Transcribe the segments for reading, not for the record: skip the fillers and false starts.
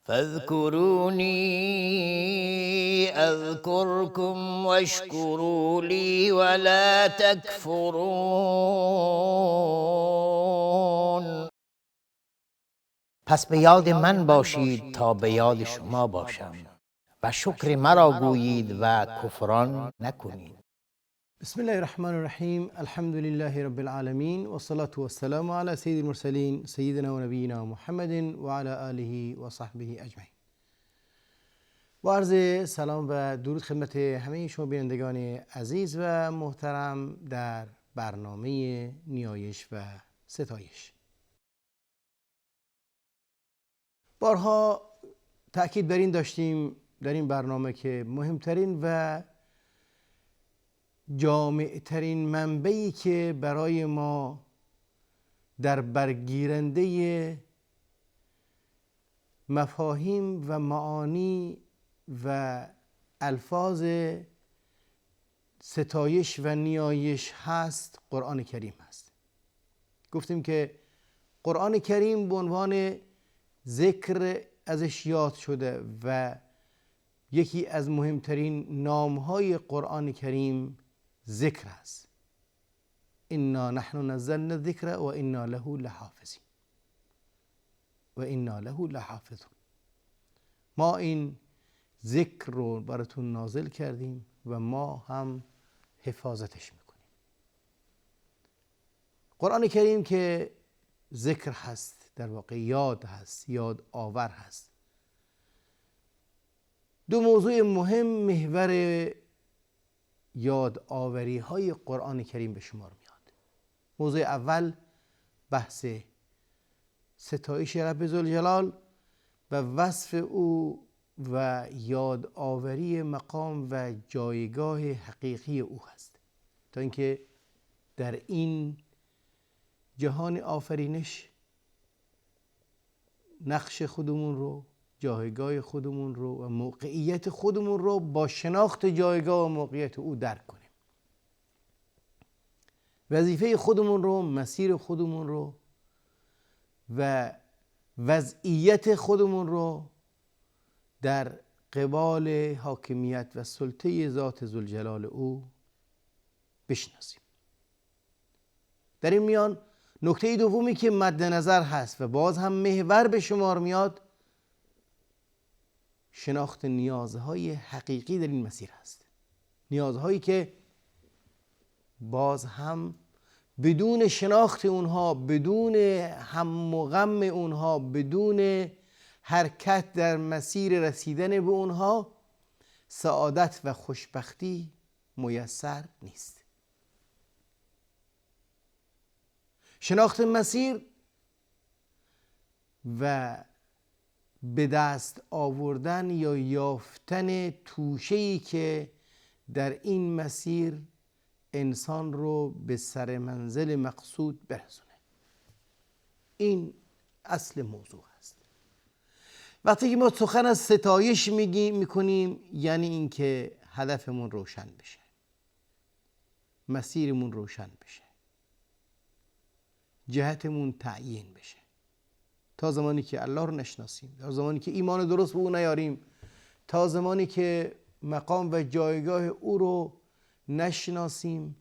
فاذكروني اذكركم واشکروا لی ولا تکفرون. پس به یاد من باشید تا به یاد شما باشم و شکر مرا گویید و کفران نکنید. بسم الله الرحمن الرحیم. الحمد لله رب العالمین و الصلاة والسلام علی سید المرسلین سیدنا و نبینا محمد و علی آله و صحبه اجمعین. با عرض سلام و درود خدمت همه شما بینندگان عزیز و محترم در برنامه نیایش و ستایش. بارها تأکید بر این داشتیم در این برنامه که مهمترین و جامعترین منبعی که برای ما در برگیرنده مفاهیم و معانی و الفاظ ستایش و نیایش هست قرآن کریم هست. گفتیم که قرآن کریم به عنوان ذکر ازش یاد شده و یکی از مهمترین نامهای قرآن کریم ذکر است. انا نحن نزلنا الذکر و انا له لحافظین و انا له لحافظون. ما این ذکر رو براتون نازل کردیم و ما هم حفاظتش میکنیم. قرآن کریم که ذکر هست، در واقع یاد هست، یاد آور هست. دو موضوع مهم محور یاد آوری های قرآن کریم به شمار میاد. موضوع اول بحث ستایش رب ذوالجلال و وصف او و یاد آوری مقام و جایگاه حقیقی او هست، تا اینکه در این جهان آفرینش نقش خودمون رو، جایگاه خودمون رو و موقعیت خودمون رو با شناخت جایگاه و موقعیت او درک کنیم. وظیفه خودمون رو، مسیر خودمون رو و وضعیت خودمون رو در قبال حاکمیت و سلطه ذات ذوالجلال او بشناسیم. در این میان نکته دومی که مد نظر هست و باز هم محور به شمار میاد، شناخت نیازهای حقیقی در این مسیر هست. نیازهایی که باز هم بدون شناخت اونها، بدون هم و غم اونها، بدون حرکت در مسیر رسیدن به اونها، سعادت و خوشبختی میسر نیست. شناخت مسیر و به دست آوردن یا یافتن توشه‌ای که در این مسیر انسان رو به سر منزل مقصود برسونه، این اصل موضوع است. وقتی که ما سخن از ستایش میکنیم یعنی اینکه هدفمون روشن بشه، مسیرمون روشن بشه، جهتمون تعیین بشه. تا زمانی که الله رو نشناسیم، تا زمانی که ایمان درست به او نیاریم، تا زمانی که مقام و جایگاه او رو نشناسیم،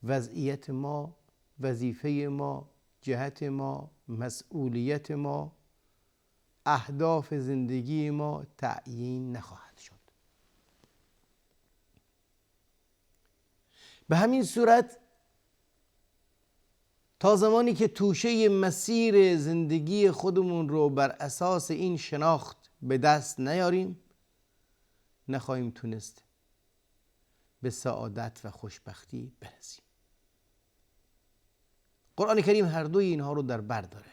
وضعیت ما، وظیفه ما، جهت ما، مسئولیت ما، اهداف زندگی ما تعیین نخواهد شد. به همین صورت تا زمانی که توشه مسیر زندگی خودمون رو بر اساس این شناخت به دست نیاریم، نخواهیم تونست به سعادت و خوشبختی برسیم. قرآن کریم هر دوی اینها رو در بر داره،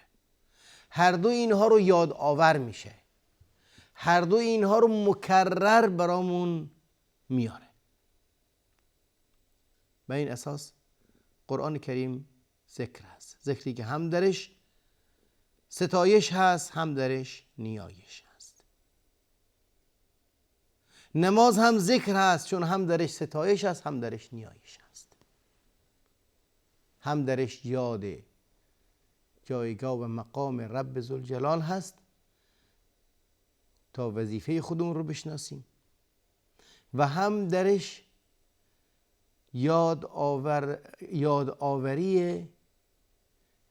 هر دوی اینها رو یاد آور میشه، هر دوی اینها رو مکرر برامون میاره. به این اساس قرآن کریم ذکر هست، ذکری که هم درش ستایش هست، هم درش نیایش هست. نماز هم ذکر هست، چون هم درش ستایش هست، هم درش نیایش هست. هم درش یاد جایگاه و مقام رب ذوالجلال هست، تا وظیفه خودمون رو بشناسیم و هم درش یادآوری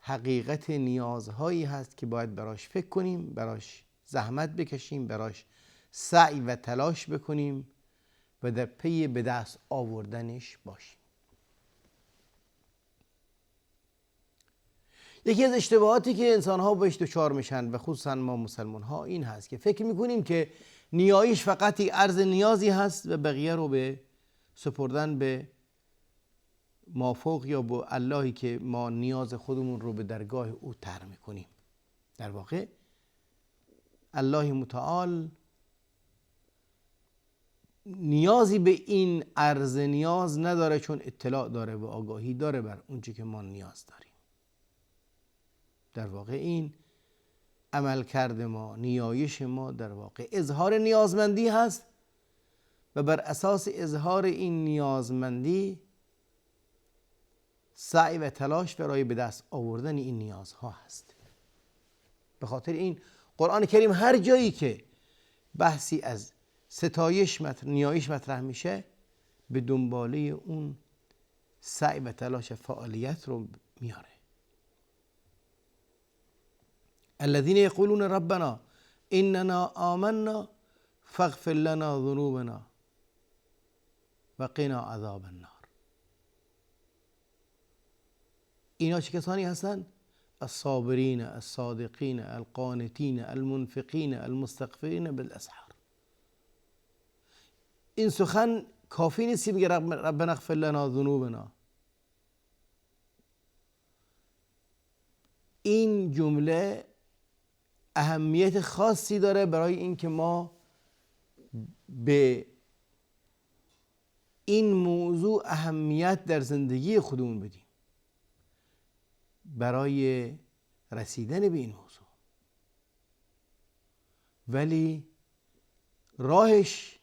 حقیقت نیازهایی هست که باید براش فکر کنیم، براش زحمت بکشیم، براش سعی و تلاش بکنیم و در پی به دست آوردنش باشیم. یکی از اشتباهاتی که انسان‌ها بهش دچار میشن و خصوصا ما مسلمان‌ها این هست که فکر میکنیم که نیایش فقط یک عرض نیازی هست و بقیه رو به سپردن به مافوق یا به اللهی که ما نیاز خودمون رو به درگاه او طرح میکنیم. در واقع الله متعال نیازی به این عرض نیاز نداره، چون اطلاع داره و آگاهی داره بر اونچه که ما نیاز داریم. در واقع این عمل کرده ما، نیایش ما در واقع اظهار نیازمندی هست و بر اساس اظهار این نیازمندی سعی و تلاش برای به دست آوردن این نیازها هست. به خاطر این قرآن کریم هر جایی که بحثی از ستایش نیایش مطرح میشه به دنباله اون سعی و تلاش فعالیت رو میاره. الذين يقولون ربنا اننا آمنا فاغفر لنا ذنوبنا وقنا عذاب النار. اینا چه کسانی هستند؟ الصابرین، الصادقین، القانتین، المنفقین، المستغفرین بالاسحار. این سخن کافی نیست که بگه ربنا اغفر لنا ذنوبنا. این جمله اهمیت خاصی داره برای اینکه ما به این موضوع اهمیت در زندگی خودمون بدیم برای رسیدن به این موضوع. ولی راهش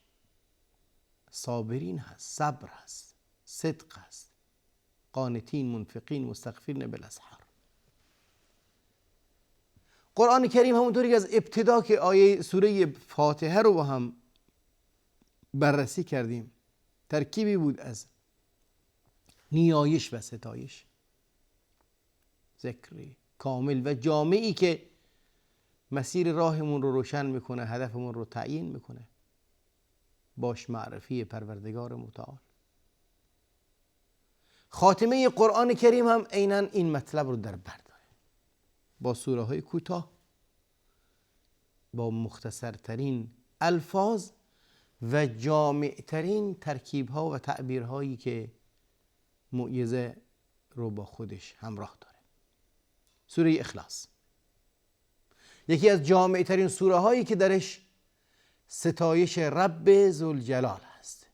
صابرین هست، صبر هست، صدق هست، قانتین، منفقین، مستغفرین بالاسحار. قرآن کریم همونطوری که از ابتدا که آیه سوره فاتحه رو با هم بررسی کردیم ترکیبی بود از نیایش و ستایش، ذکری کامل و جامعی که مسیر راهمون رو روشن میکنه، هدفمون رو تعیین میکنه، باش معرفی پروردگار متعال. خاتمه قرآن کریم هم عیناً این مطلب رو در بر داره، با سوره های کوتاه، با مختصرترین الفاظ و جامعترین ترکیب ها و تعبیرهایی که موعظه رو با خودش همراه داره. سوره اخلاص یکی از جامعترین سوره هایی که درش ستایش رب ذوالجلال هست.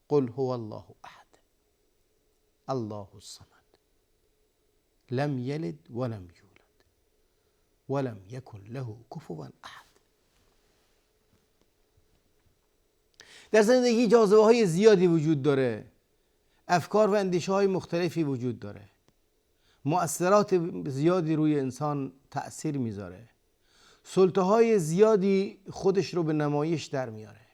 قل هو الله احد الله الصمد لم یلد ولم یولد ولم یکن له کفوا احد. در زندگی جاذبه های زیادی وجود داره، افکار و اندیشه های مختلفی وجود داره، مؤثرات زیادی روی انسان تأثیر میذاره، سلطه های زیادی خودش رو به نمایش در میاره،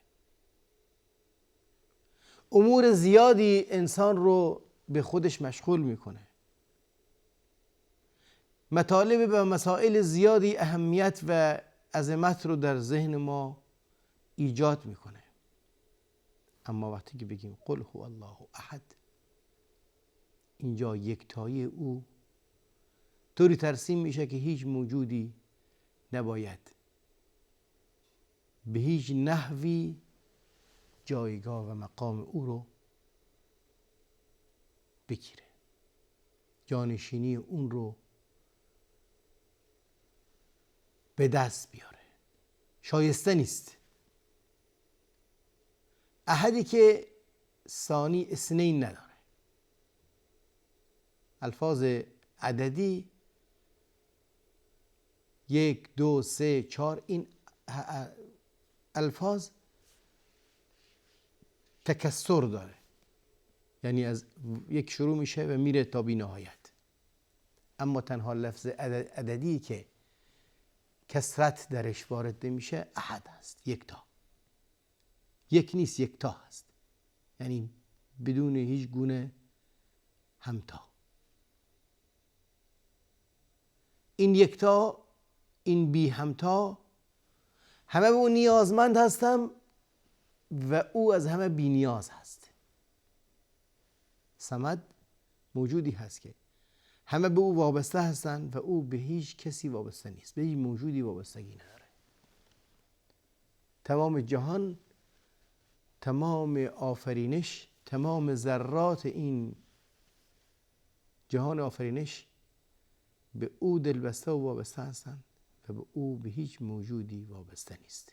امور زیادی انسان رو به خودش مشغول میکنه، مطالب و مسائل زیادی اهمیت و عظمت رو در ذهن ما ایجاد میکنه. اما وقتی که بگیم قل هو الله احد، اینجا یکتایی او طوری ترسیم میشه که هیچ موجودی نباید به هیچ نحوی جایگاه و مقام او رو بگیره، جانشینی اون رو به دست بیاره. شایسته نیست. احدی که ثانی اثنین نداره. الفاظ عددی 1 2 3 4 این الفاظ تکثر داره، یعنی از یک شروع میشه و میره تا بی نهایت. اما تنها لفظ عددی که کثرت درش وارد نمیشه احد هست، یکتا. یک نیست، یکتا هست، یعنی بدون هیچ گونه همتا. این یکتا، این بی همتا، همه به او نیازمند هستم و او از همه بی نیاز هست. صمد موجودی هست که همه به او وابسته هستند و او به هیچ کسی وابسته نیست، به هیچ موجودی وابستگی نداره. تمام جهان، تمام آفرینش، تمام ذرات این جهان آفرینش به او دلبسته و وابسته هستند و به او به هیچ موجودی وابسته نیست.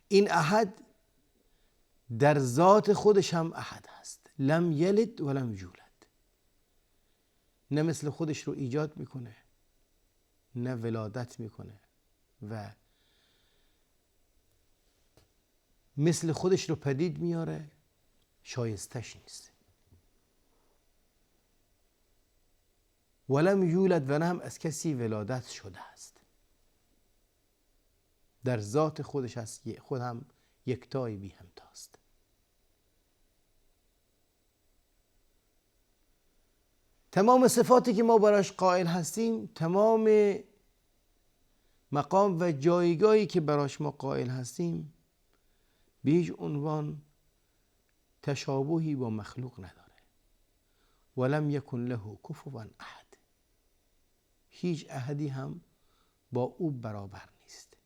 این احد در ذات خودش هم احد هست. لم یلد و لم یولد. نه مثل خودش رو ایجاد میکنه، نه ولادت میکنه و مثل خودش رو پدید میاره، شایستش نیست. ولم یولد و نه هم از کسی ولادت شده است. در ذات خودش هست، خود هم یکتای بی همتاست. تمام صفاتی که ما براش قائل هستیم، تمام مقام و جایگاهی که براش ما قائل هستیم، به هیچ عنوان تشابهی با مخلوق نداره. ولم یکن له کفوا احد. هیچ احدی هم با او برابر نیست.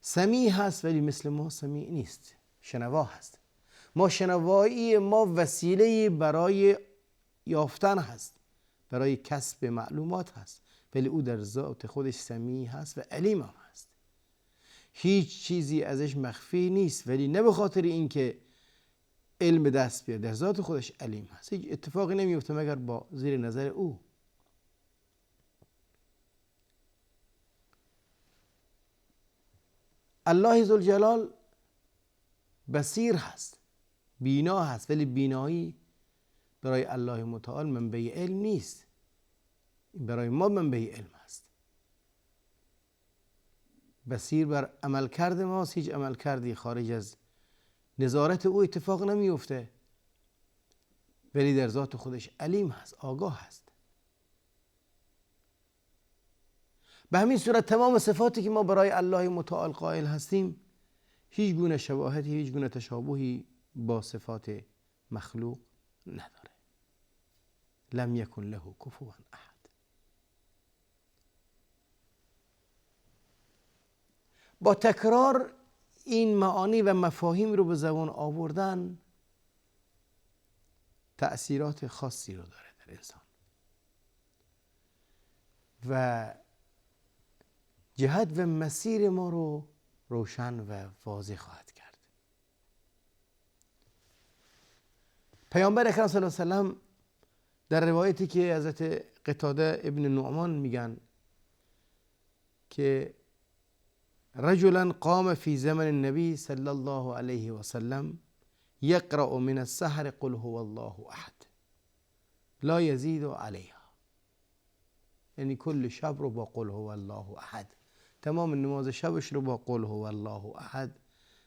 سمیع هست ولی مثل ما سمیع نیست، شنوا هست. ما شنوایی ما وسیله برای یافتن هست، برای کسب معلومات هست، ولی او در ذات خودش سمیع هست و علیم هم هست. هیچ چیزی ازش مخفی نیست، ولی نه به خاطر اینکه علم دست بیاد، در ذات خودش علیم هست. هیچ اتفاقی نمیفته مگر با زیر نظر او. الله ذوالجلال بصیر هست، بینا هست، ولی بینایی برای الله متعال منبع علم نیست، برای ما منبع علم هست. بصیر بر عمل کرده ماست، هیچ عمل کردی خارج از نظارت او اتفاق نمیفته، ولی در ذات خودش علیم هست، آگاه هست. به همین صورت تمام صفاتی که ما برای الله متعال قائل هستیم هیچ گونه شباهتی، هیچ گونه تشابهی با صفات مخلوق نداره. لم یکن له کفوا احد. با تکرار این معانی و مفاهیم رو به زبان آوردن تأثیرات خاصی رو داره در انسان و جهت و مسیر ما رو روشن و واضح خواهد کرد. پیامبر اکرم صلی الله علیه و سلم در روایتی که حضرت قتاده ابن نعمان میگن که رجلا قام في زمن النبي صلى الله عليه وسلم يقرأ من السحر قل هو الله احد لا يزيد عليها. یعنی کل شب رو با قل هو الله احد، تمام نماز شبش رو با قل هو الله احد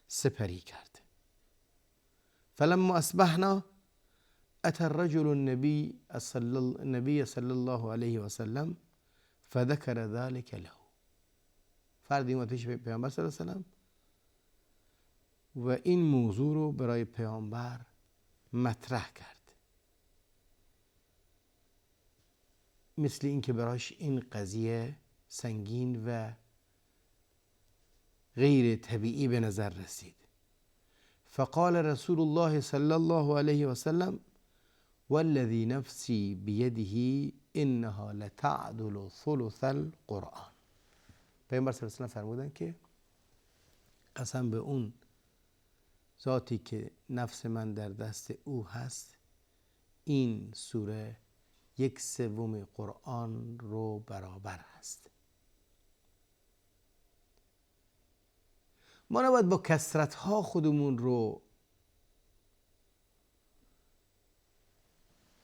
سپری کرد. فلما اصبحنا اتى الرجل النبي صلى الله عليه وسلم فذكر ذلك له. فردی اومد پیش پیامبر صلی الله علیه و سلم و این موضوع رو برای پیامبر مطرح کرد، مثل اینکه برایش این قضیه سنگین و غیر طبیعی به نظر رسید. فقال رسول الله صلی الله علیه و سلم والذی نفسی بیده انها لتعدل ثلث القرآن. پیامبر صلی الله علیه و سلم فرمودن که قسم به اون ذاتی که نفس من در دست او هست، این سوره 1/3 قرآن رو برابر هست. ما نباید با کثرت‌ها خودمون رو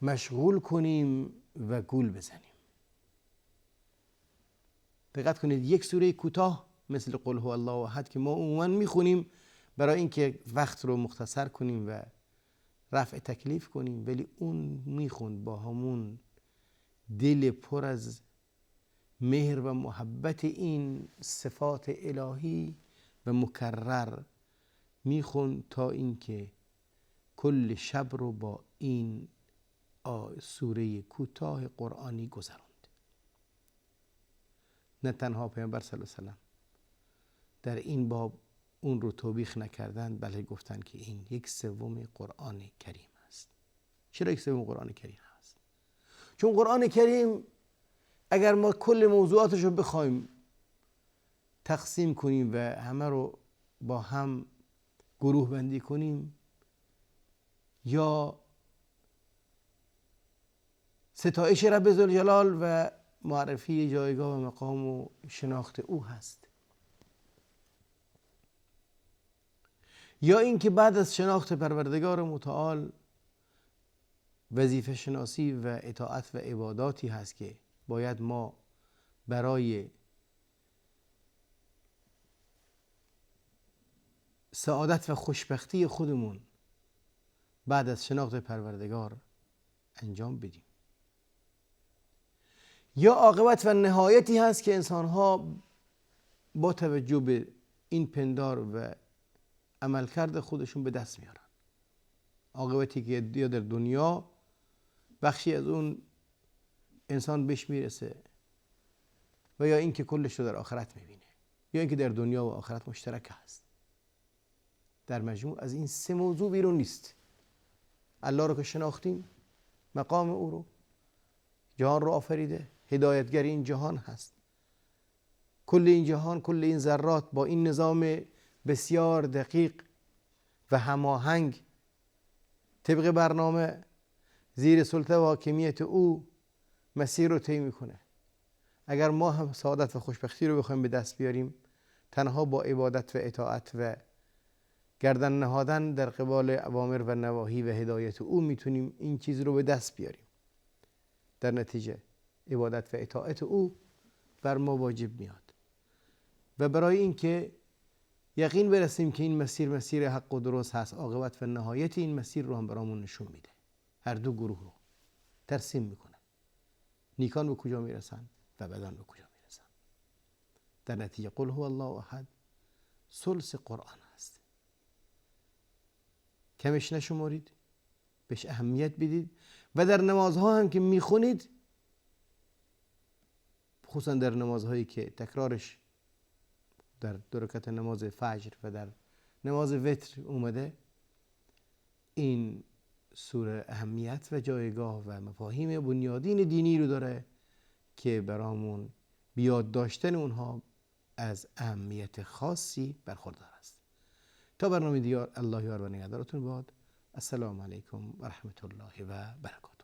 مشغول کنیم و گول بزنیم. دقت کنید، یک سوره کوتاه مثل قل هو الله احد که ما عموما میخونیم برای اینکه وقت رو مختصر کنیم و رفع تکلیف کنیم، ولی اون میخوند با همون دل پر از مهر و محبت این صفات الهی و مکرر میخوند تا اینکه کل شب رو با این سوره کوتاه قرآنی گذراند. نه تنها پیامبر صلی الله علیه و سلم در این باب اون رو توبیخ نکردند، بلکه گفتند که این 1/3 قرآن کریم است. چرا 1/3 قرآن کریم است؟ چون قرآن کریم اگر ما کل موضوعاتش رو بخوایم تقسیم کنیم و همه رو با هم گروه بندی کنیم، یا ستایش رب ذوالجلال و معرفی جایگاه و مقام و شناخت او هست، یا اینکه بعد از شناخت پروردگار متعال وظیفه شناسی و اطاعت و عباداتی هست که باید ما برای سعادت و خوشبختی خودمون بعد از شناخت پروردگار انجام بدیم، یا عاقبت و نهایتی هست که انسان‌ها با توجه به این پندار و عملکرد خودشون به دست میارن. عاقبتی که یا در دنیا بخشی از اون انسان بهش میرسه و یا اینکه کلش رو در آخرت میبینه، یا اینکه در دنیا و آخرت مشترک هست. در مجموع از این 3 موضوع بیرون نیست. الله رو که شناختیم، مقام او رو، جهان رو آفریده، هدایتگر این جهان هست، کل این جهان، کل این ذرات با این نظام بسیار دقیق و هماهنگ طبق برنامه زیر سلطه و حاکمیت او مسیر رو طی میکنه. اگر ما هم سعادت و خوشبختی رو بخوایم به دست بیاریم، تنها با عبادت و اطاعت و گردن نهادن در قبال اوامر و نواهی و هدایت او میتونیم این چیز رو به دست بیاریم. در نتیجه عبادت و اطاعت او بر ما واجب میاد و برای اینکه یقین برسیم که این مسیر حق و درست هست، عاقبت و نهایت این مسیر رو هم برامون نشون میده. هر دو گروه رو ترسیم میکنه، نیکان به کجا میرسن و بدان به کجا میرسن. در نتیجه قل هو الله احد ثلث قرآن هست. کمش نشمارید، بهش اهمیت بدید و در نمازها هم که میخونید، خصوصا در نمازهایی که تکرارش در 2 رکعت نماز فجر و در نماز وتر اومده، این سوره اهمیت و جایگاه و مفاهیم بنیادین دینی رو داره که برامون بیاد داشتن اونها از اهمیت خاصی برخوردار است. تا برنامه دیگر، الله یار و نگهدارتون باد. السلام علیکم و رحمت الله و برکاته.